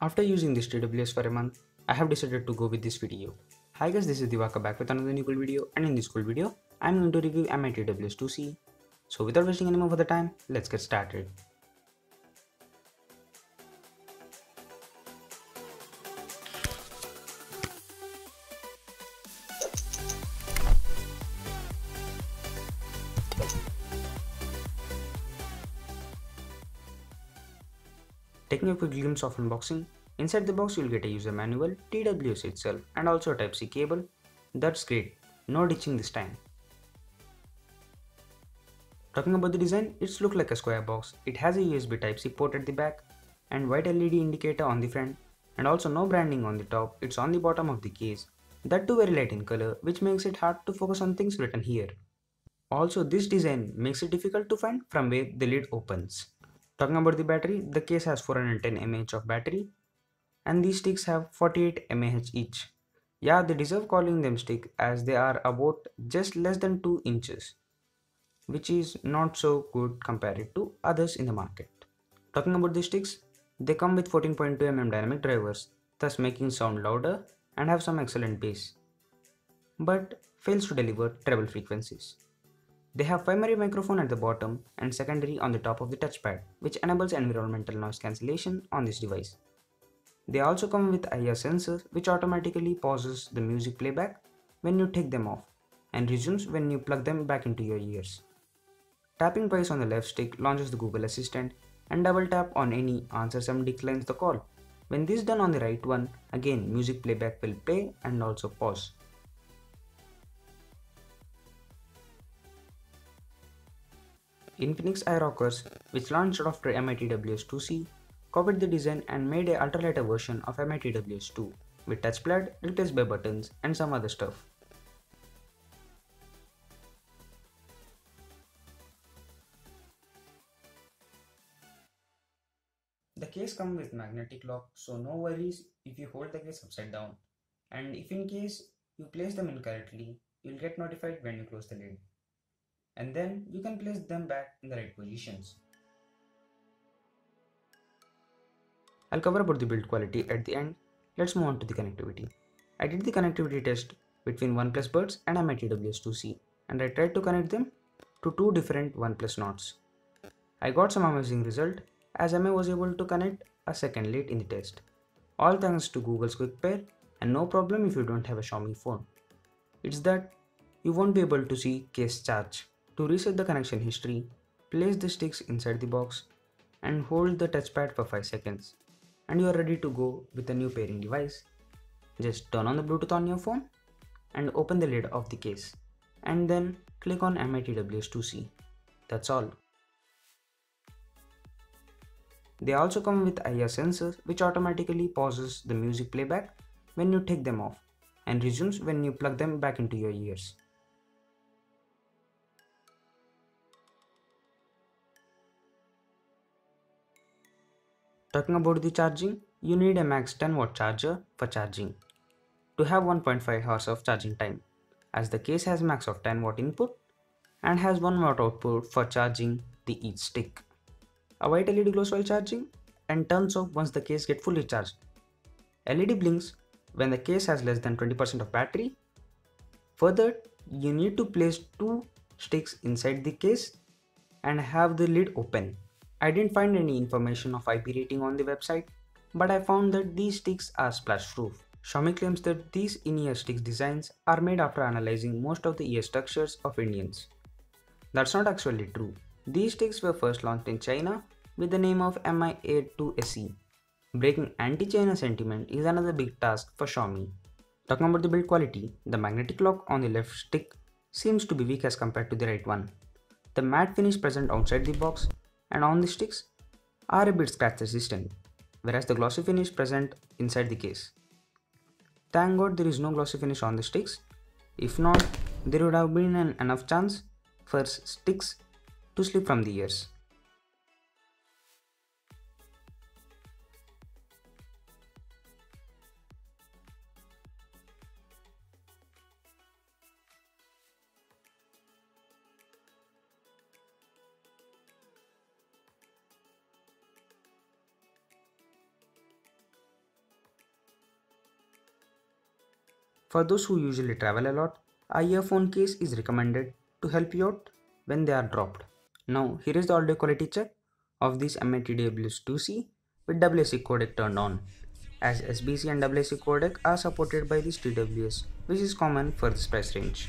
After using this TWS for a month, I have decided to go with this video. Hi guys, this is Divaka back with another new cool video, and in this cool video, I am going to review MI TWS2C. So without wasting any more of the time, let's get started. Taking a quick glimpse of unboxing, inside the box you'll get a user manual, TWS itself, and also a Type-C cable. That's great, no ditching this time. Talking about the design, it's look like a square box. It has a USB Type-C port at the back and white LED indicator on the front, and also no branding on the top. It's on the bottom of the case. That too very light in color, which makes it hard to focus on things written here. Also, this design makes it difficult to find from where the lid opens. Talking about the battery, the case has 410 mAh of battery and these sticks have 48 mAh each. Yeah, they deserve calling them stick as they are about just less than 2 inches, which is not so good compared to others in the market. Talking about the sticks, they come with 14.2 dynamic drivers, thus making sound louder and have some excellent bass, but fails to deliver treble frequencies. They have primary microphone at the bottom and secondary on the top of the touchpad, which enables environmental noise cancellation on this device. They also come with IR sensors which automatically pauses the music playback when you take them off and resumes when you plug them back into your ears. Tapping twice on the left stick launches the Google Assistant and double tap on any answers and declines the call. When this is done on the right one, again music playback will play and also pause. Infinix iRockers, which launched after MI TWS2C, copied the design and made a ultralighter version of MI TWS2 with touchpad replaced by buttons and some other stuff. The case comes with magnetic lock, so no worries if you hold the case upside down, and if in case you place them incorrectly, you'll get notified when you close the lid, and then you can place them back in the right positions. I'll cover about the build quality at the end. Let's move on to the connectivity. I did the connectivity test between OnePlus Buds and MI TWS2C, and I tried to connect them to two different OnePlus Nods. I got some amazing result as MI was able to connect a second late in the test. All thanks to Google's Quick Pair, and no problem if you don't have a Xiaomi phone. It's that you won't be able to see case charge. To reset the connection history, place the sticks inside the box and hold the touchpad for 5 seconds and you are ready to go with a new pairing device. Just turn on the Bluetooth on your phone and open the lid of the case and then click on MI TWS2C. That's all. They also come with IR sensors which automatically pauses the music playback when you take them off and resumes when you plug them back into your ears. Talking about the charging, you need a max 10 watt charger for charging to have 1.5 hours of charging time, as the case has max of 10 watt input and has 1 watt output for charging the each stick. A white LED glows while charging and turns off once the case gets fully charged. LED blinks when the case has less than 20% of battery. Further, you need to place 2 sticks inside the case and have the lid open. I didn't find any information of IP rating on the website, but I found that these sticks are splash proof. Xiaomi claims that these in-ear sticks designs are made after analyzing most of the ear structures of Indians. That's not actually true. These sticks were first launched in China with the name of Mi Air 2 SE. Breaking anti-China sentiment is another big task for Xiaomi. Talking about the build quality, the magnetic lock on the left stick seems to be weak as compared to the right one. The matte finish present outside the box and on the sticks are a bit scratch resistant, whereas the glossy finish present inside the case. Thank God there is no glossy finish on the sticks. If not, there would have been enough chance for sticks to slip from the ears. For those who usually travel a lot, a earphone case is recommended to help you out when they are dropped. Now here is the audio quality check of this MI-TWS2C with WAC codec turned on, as SBC and WAC codec are supported by this TWS, which is common for this price range.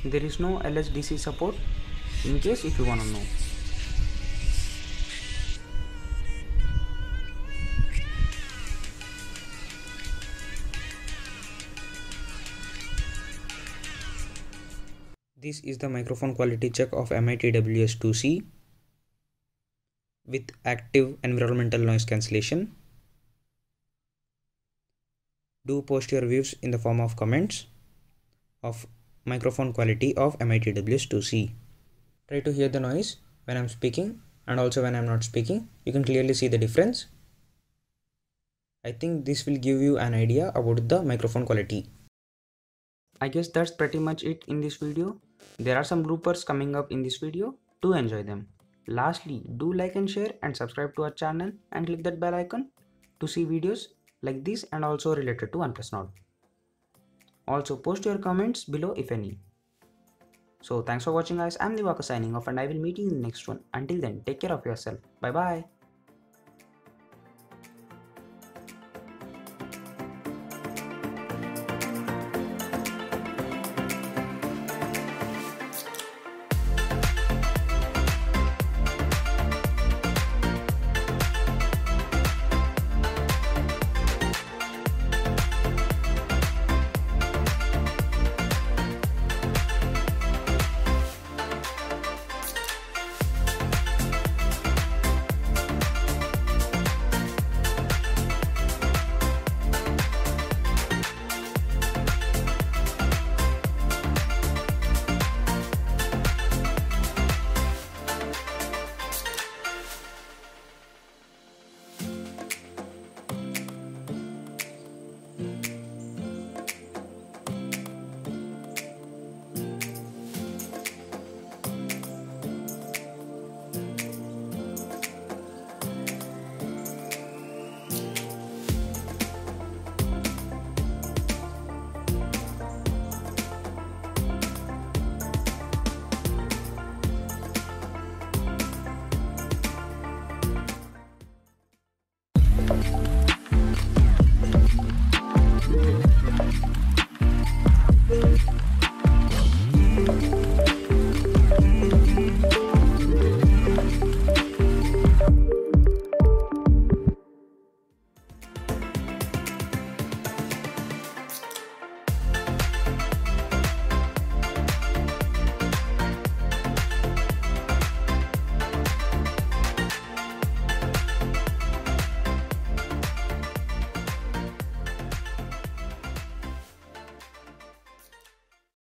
There is no LSDC support, in case if you want to know. This is the microphone quality check of MI-TWS2C with active environmental noise cancellation. Do post your views in the form of comments of microphone quality of MI-TWS2C. Try to hear the noise when I'm speaking and also when I'm not speaking. You can clearly see the difference. I think this will give you an idea about the microphone quality. I guess that's pretty much it in this video. There are some bloopers coming up in this video. Do enjoy them. Lastly, do like and share and subscribe to our channel and click that bell icon to see videos like this and also related to OnePlus Nord. Also post your comments below if any. So thanks for watching guys. I'm Divakar signing off and I will meet you in the next one. Until then, take care of yourself. Bye bye.